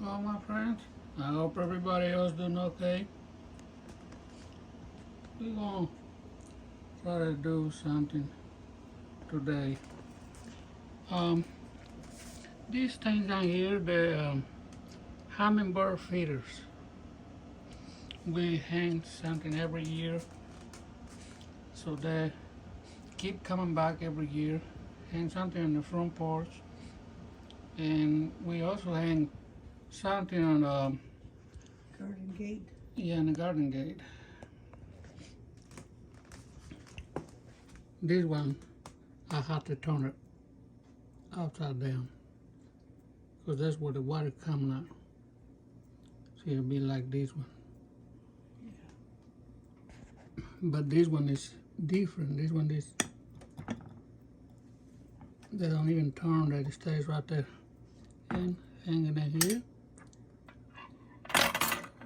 Well, my friends, I hope everybody else doing okay. We're gonna try to do something today. Um, these things down here, the hummingbird feeders. We hang something every year, so they keep coming back every year. Hang something on the front porch, and we also hang something on Garden gate. in the garden gate. This one, I have to turn it upside down, because that's where the water coming out. So it'll be like this one. But this one is different. This one is, they don't even turn, that it stays right there. And hanging in here.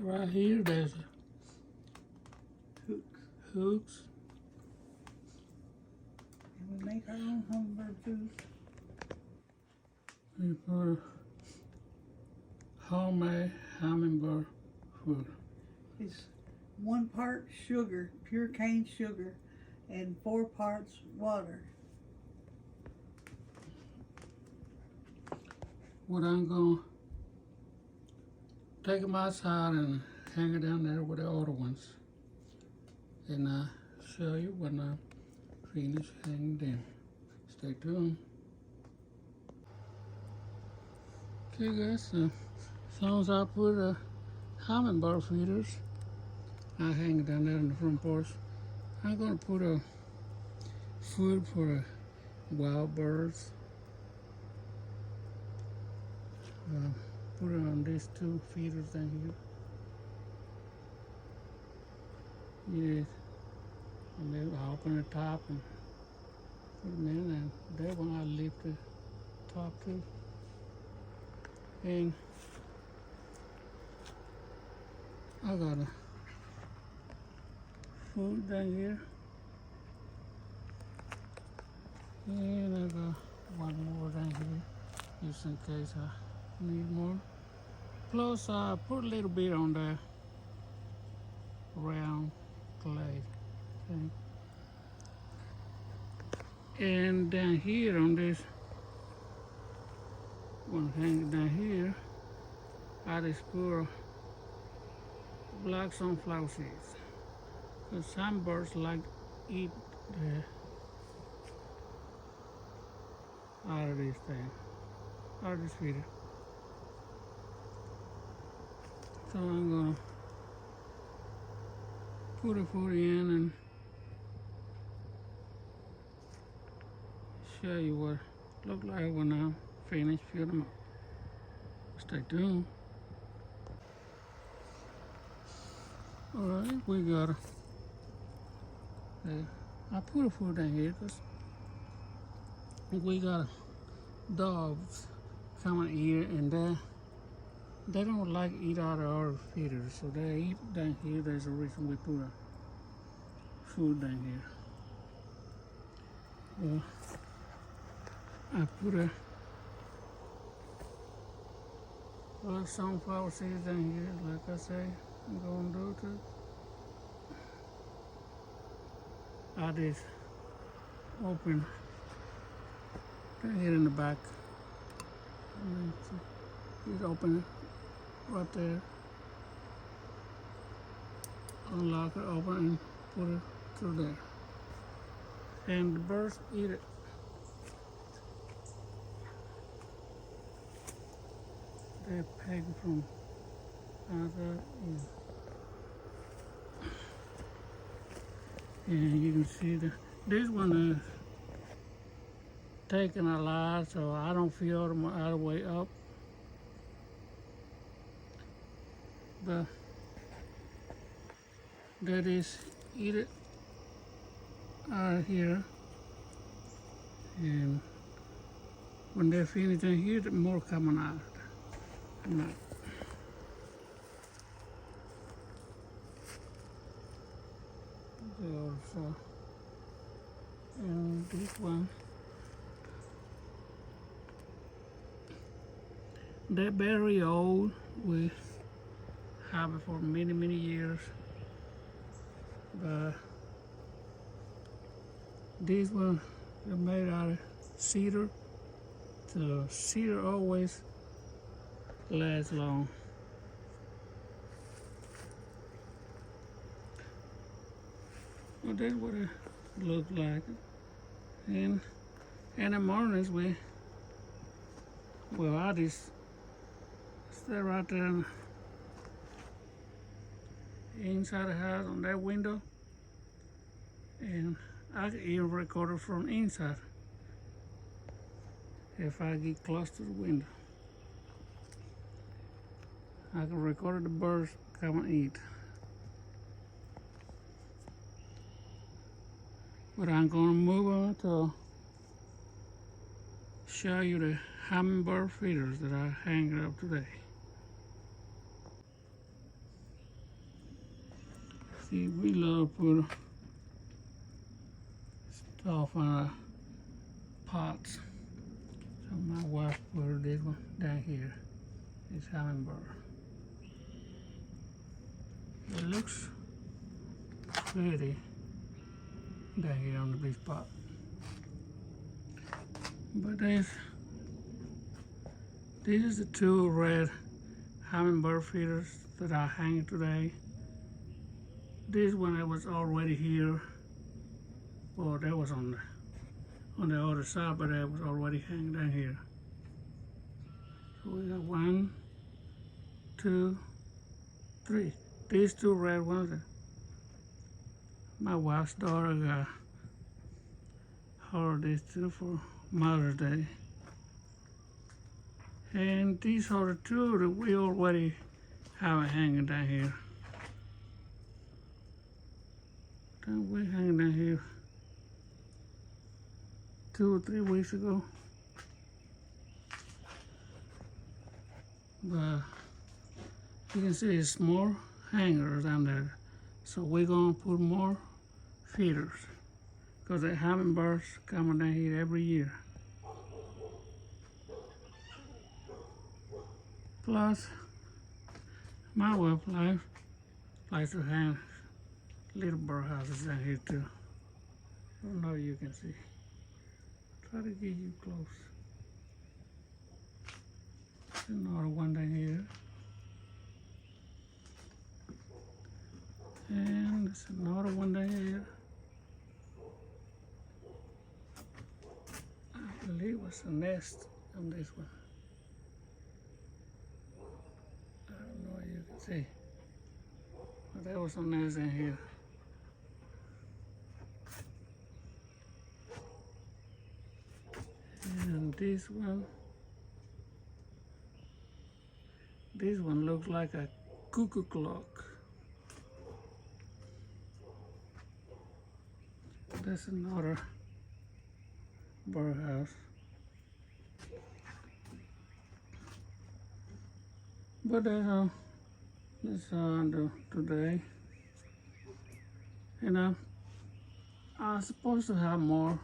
Right here, there's hooks. And we make our own hummingbird food. We put homemade hummingbird food. It's 1 part sugar, pure cane sugar, and 4 parts water. What I'm gonna take them outside and hang it down there with the other ones, and I'll show you when I finish hanging them. Stay tuned. Okay guys, as long as I put hummingbird feeders, I hang it down there in the front porch. I'm gonna put a food for wild birds. Put it on these 2 feeders down here. Yes. And then I'll open the top and put them in, and that one I'll lift the top too. And I got a food down here. And I got one more down here, just in case I need more. Plus, I put a little bit on the round clay thing. And down here on this one hanging down here, I just put black sunflower seeds. Because some birds like eat out of this thing, out of this feeder. So I'm gonna put the food in and show you what it look like when I finish filling them up. Stay tuned. Alright, we got I put a food down here because we got dogs coming here, and they don't like eat out of our feeders, so they eat down here. There's a reason we put food down here. I put a little sunflower seeds down here, like I say I'm going to do too. I just open right here in the back, and just open it right there, unlock it, open it, and put it through there, and the birds eat it. They peg from outside in. And you can see this one is taking a lot, so I don't feel them all the way up. But that is eat it out here, and when they're finished in here, the more coming out. No. So, and this one, They're very old. We have it for many years. But these ones are made out of cedar. So cedar always lasts long. Well, that's what it looks like. And in the mornings I just stay right there inside the house on that window, and I can even record it from inside if I get close to the window. I can record the birds come and eat. But I'm gonna move on to show you the hummingbird feeders that I hanged up today. See, we love to put stuff on pots. So my wife put this one down here. This hummingbird. It looks pretty down here on the big pot. But this is the two red hummingbird feeders that I hang today. This one that was already here. Well, that was on the other side, but that was already hanging down here. So we got 1, 2, 3. These two red ones. My wife's daughter got her these two for Mother's Day. And these are the two that we already have hanging down here. We hanging down here 2 or 3 weeks ago. But you can see it's more hangers down there. So we're gonna put more feeders, because the hummingbirds coming down here every year. Plus, my wife likes to hang little bird houses down here too. I don't know if you can see. Try to get you close. There's another one down here. And there's another one down here. I believe it was a nest on this one. I don't know if you can see. But there was a nest in here. And this one looks like a cuckoo clock. That's another birdhouse. But that's all I do today. And I'm supposed to have more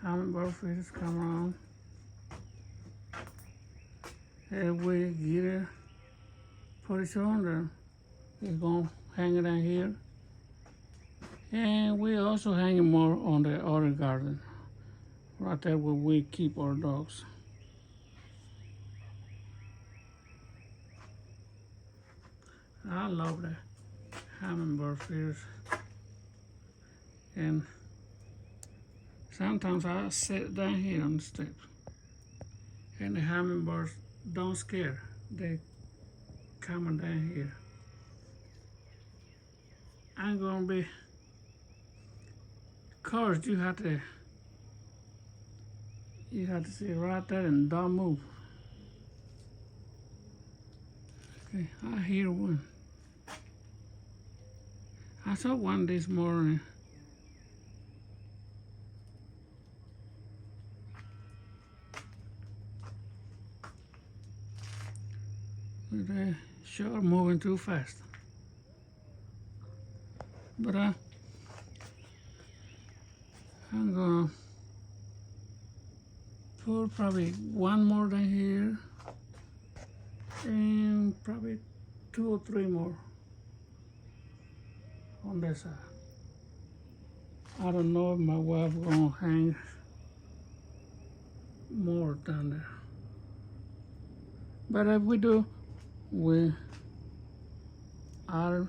hummingbird feeders come around. And we get it pretty soon, it's gonna hang it down here. And we also hanging more on the other garden, right there where we keep our dogs. I love the hummingbird feeders. And sometimes I sit down here on the steps, and the hummingbirds don't scare. They coming down here. I'm gonna be, of course, you have to sit right there and don't move. Okay, I hear one. I saw one this morning. But they sure moving too fast. But I'm gonna put probably one more down here. and probably 2 or 3 more on this side. I don't know if my wife gonna hang more down there, but if we do, we are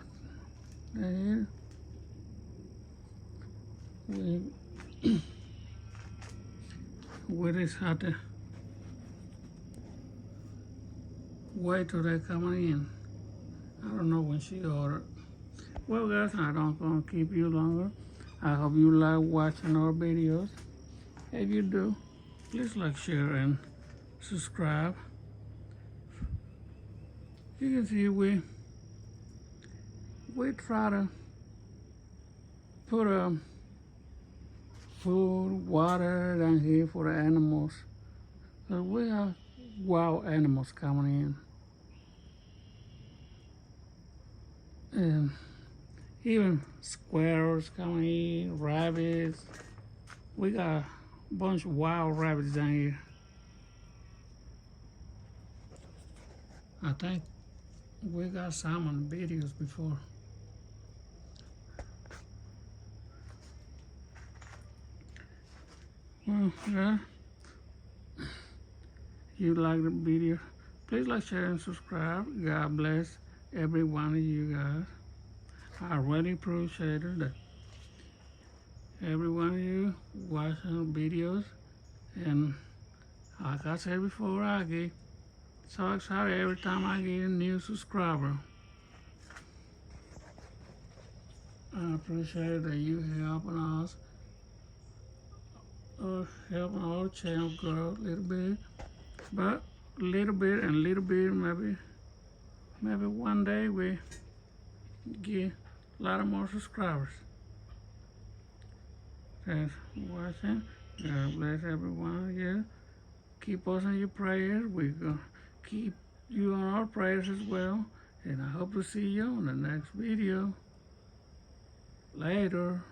here. We just have to wait till they're coming in. I don't know when she ordered. Well, guys, I don't gonna keep you longer. I hope you like watching our videos. If you do, please like, share, and subscribe. You can see we try to put food, water down here for the animals. So we have wild animals coming in. And even squirrels coming in, rabbits. We got a bunch of wild rabbits down here. I think we got some on videos before. Well, yeah. If you like the video, please like, share, and subscribe. God bless every one of you guys. I really appreciate it that every one of you watching videos. And like I said before, I get so excited every time I get a new subscriber. I appreciate that you helping us, helping our channel grow a little bit, but little bit and little bit, maybe one day we get a lot of more subscribers. Thanks for watching. God bless every one of you. Keep us in your prayers. We're gonna keep you on our prayers as well. And I hope to see you on the next video. Later.